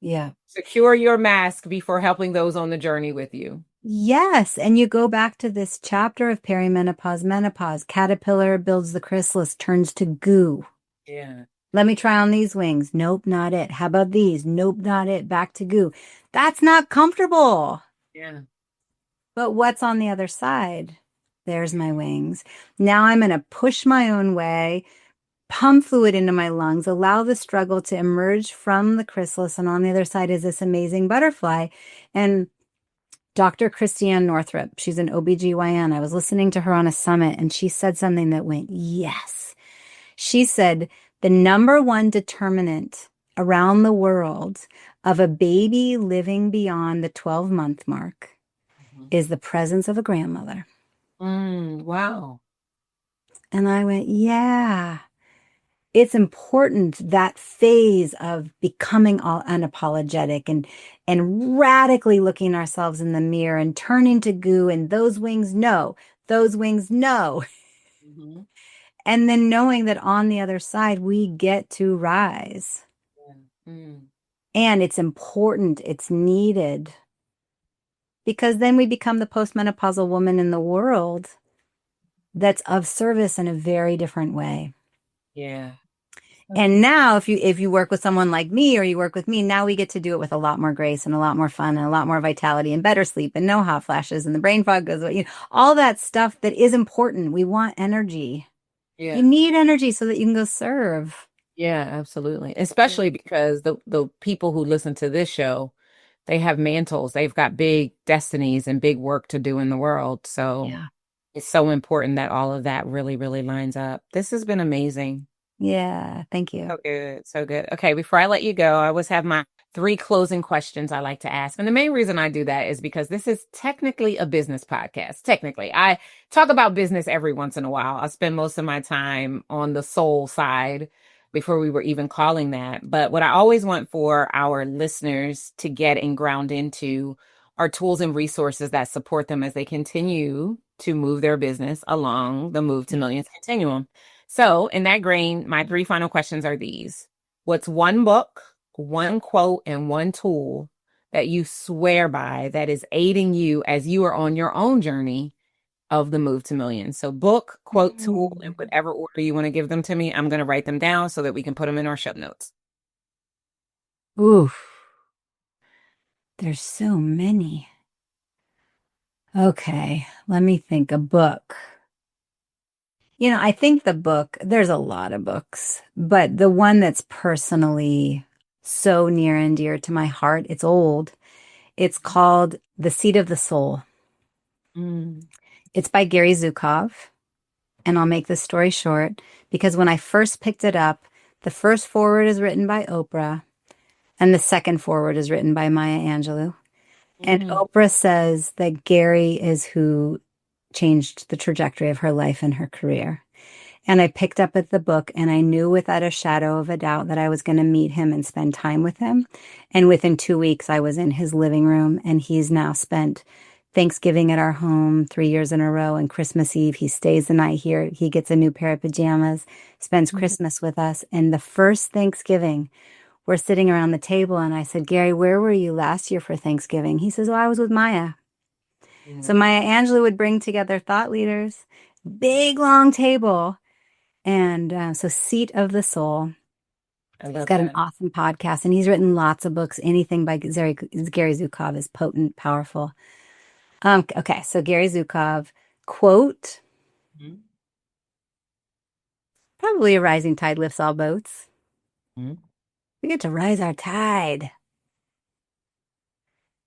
Yeah.
Secure your mask before helping those on the journey with you.
Yes. And you go back to this chapter of perimenopause, menopause. Caterpillar builds the chrysalis, turns to goo.
Yeah.
Let me try on these wings. Nope, not it. How about these? Nope, not it. Back to goo. That's not comfortable.
Yeah.
But what's on the other side? There's my wings. Now I'm going to push my own way, pump fluid into my lungs, allow the struggle to emerge from the chrysalis. And on the other side is this amazing butterfly. And Dr. Christiane Northrup, she's an OBGYN. I was listening to her on a summit and she said something that went, yes. She said, the number one determinant around the world of a baby living beyond the 12-month mark
Mhm.
is the presence of a grandmother.
Wow.
And I went, yeah, it's important, that phase of becoming all unapologetic and radically looking ourselves in the mirror and turning to goo and those wings, no, those wings, no.
Mhm.
And then knowing that on the other side, we get to rise.
Yeah. Mm.
And it's important, it's needed, because then we become the postmenopausal woman in the world that's of service in a very different way.
Yeah.
And now if you work with someone like me or you work with me, now we get to do it with a lot more grace and a lot more fun and a lot more vitality and better sleep and no hot flashes and the brain fog goes away. All that stuff that is important. We want energy. You
Yeah.
need energy so that you can go serve.
Yeah, absolutely.
Yeah.
Especially because the people who listen to this show, they have mantles. They've got big destinies and big work to do in the world. So
Yeah.
it's so important that all of that really, really lines up. This has been amazing.
Yeah. Thank you.
So good. So good. Okay, before I let you go, I always have my three closing questions I like to ask. And the main reason I do that is because this is technically a business podcast. Technically, I talk about business every once in a while. I spend most of my time on the soul side before we were even calling that. But what I always want for our listeners to get and ground into are tools and resources that support them as they continue to move their business along the Move to Millions continuum. So, in that grain, my three final questions are these. What's one book, one quote, and one tool that you swear by that is aiding you as you are on your own journey of the Move to Millions? So, book, quote, tool, in whatever order you want to give them to me, I'm going to write them down so that we can put them in our show notes.
Oof. There's so many. Okay. Let me think. A book. I think there's a lot of books, but the one that's personally so near and dear to my heart, it's old. It's called The Seat of the Soul.
Mm.
It's by Gary Zukov. And I'll make this story short because when I first picked it up, the first foreword is written by Oprah and the second foreword is written by Maya Angelou. And
Mm.
Oprah says that Gary is who changed the trajectory of her life and her career. And I picked up at the book and I knew without a shadow of a doubt that I was going to meet him and spend time with him. And within 2 weeks, I was in his living room and he's now spent Thanksgiving at our home 3 years in a row and Christmas Eve. He stays the night here. He gets a new pair of pajamas, spends Christmas with us. And the first Thanksgiving, we're sitting around the table and I said, Gary, where were you last year for Thanksgiving? He says, well, I was with Maya. So
Mm.
Maya Angelou would bring together thought leaders, big long table. And so Seat of the Soul.
I
He's
love
got an
that.
awesome podcast and he's written lots of books. Anything by Gary Zukov is potent, powerful. Okay, so Gary Zukov, quote,
Mm.
probably a rising tide lifts all boats.
Mm.
We get to rise our tide.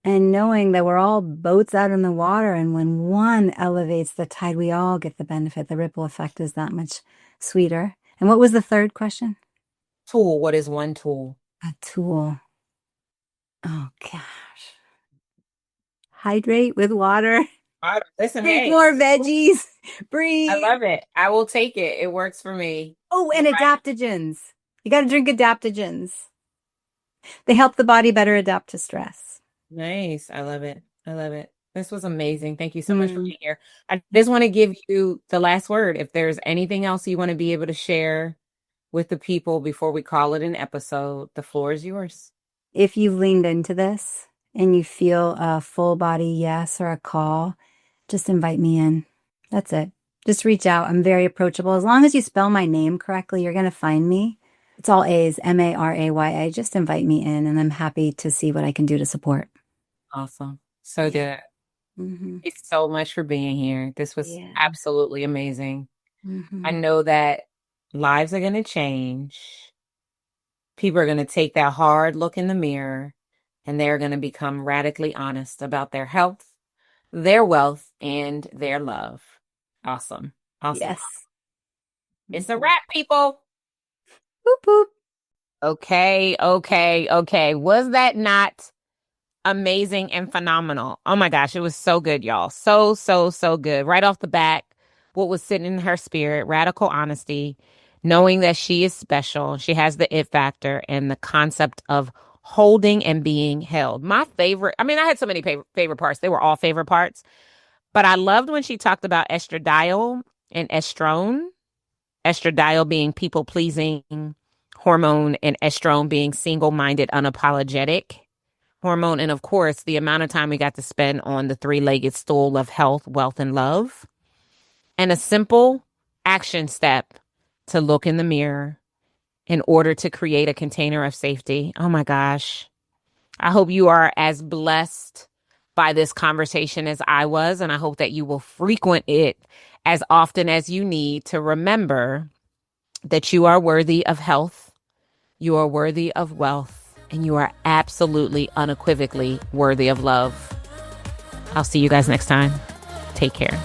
And knowing that we're all boats out in the water, and when one elevates the tide, we all get the benefit. The ripple effect is that much sweeter. And what was the third question?
Tool. What is one tool?
A tool. Oh, gosh. Hydrate with water.
Listen,
Eat
hey,
more veggies.
I
Breathe.
love it. I will take it. It works for me.
Oh,
All
and
right.
adaptogens. You got to drink adaptogens. They help the body better adapt to stress.
Nice. I love it. I love it. This was amazing. Thank you so much for
Mm.
being here. I just want to give you the last word. If there's anything else you want to be able to share with the people before we call it an episode, the floor is yours.
If you've leaned into this and you feel a full body yes or a call, just invite me in. That's it. Just reach out. I'm very approachable. As long as you spell my name correctly, you're going to find me. It's all A's, Maraya. Just invite me in, and I'm happy to see what I can do to support.
Awesome. So
Yeah.
good.
Hmm.
Thanks so much for being here. This was
Yeah.
absolutely amazing. I
Hmm.
know that lives are going to change. People are going to take that hard look in the mirror and they're going to become radically honest about their health, their wealth, and their love. Awesome. Awesome.
Yes.
It's a
Mhm.
wrap, people.
Boop, boop.
Okay, okay, okay. Was that not amazing and phenomenal? Oh my gosh, it was so good, y'all. So, so, so good. Right off the bat, what was sitting in her spirit, radical honesty, knowing that she is special. She has the it factor and the concept of holding and being held. My favorite, I mean, I had so many favorite parts. They were all favorite parts, but I loved when she talked about estradiol and estrone. Estradiol being people pleasing hormone and estrone being single minded, unapologetic hormone. And of course, the amount of time we got to spend on the three legged stool of health, wealth, and love. And a simple action step to look in the mirror in order to create a container of safety. Oh my gosh. I hope you are as blessed by this conversation as I was, and I hope that you will frequent it as often as you need to remember that you are worthy of health, you are worthy of wealth, and you are absolutely unequivocally worthy of love. I'll see you guys next time. Take care.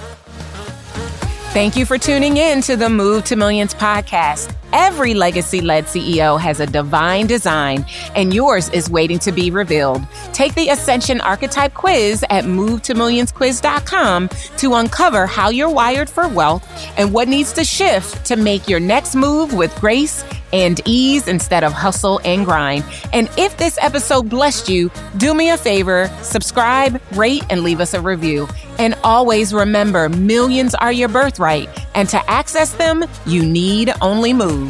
Thank you for tuning in to the Move to Millions podcast. Every legacy-led CEO has a divine design, and yours is waiting to be revealed. Take the Ascension Archetype Quiz at movetomillionsquiz.com to uncover how you're wired for wealth and what needs to shift to make your next move with grace and ease instead of hustle and grind. And if this episode blessed you, do me a favor, subscribe, rate, and leave us a review. And always remember, millions are your birthright, and to access them, you need only move.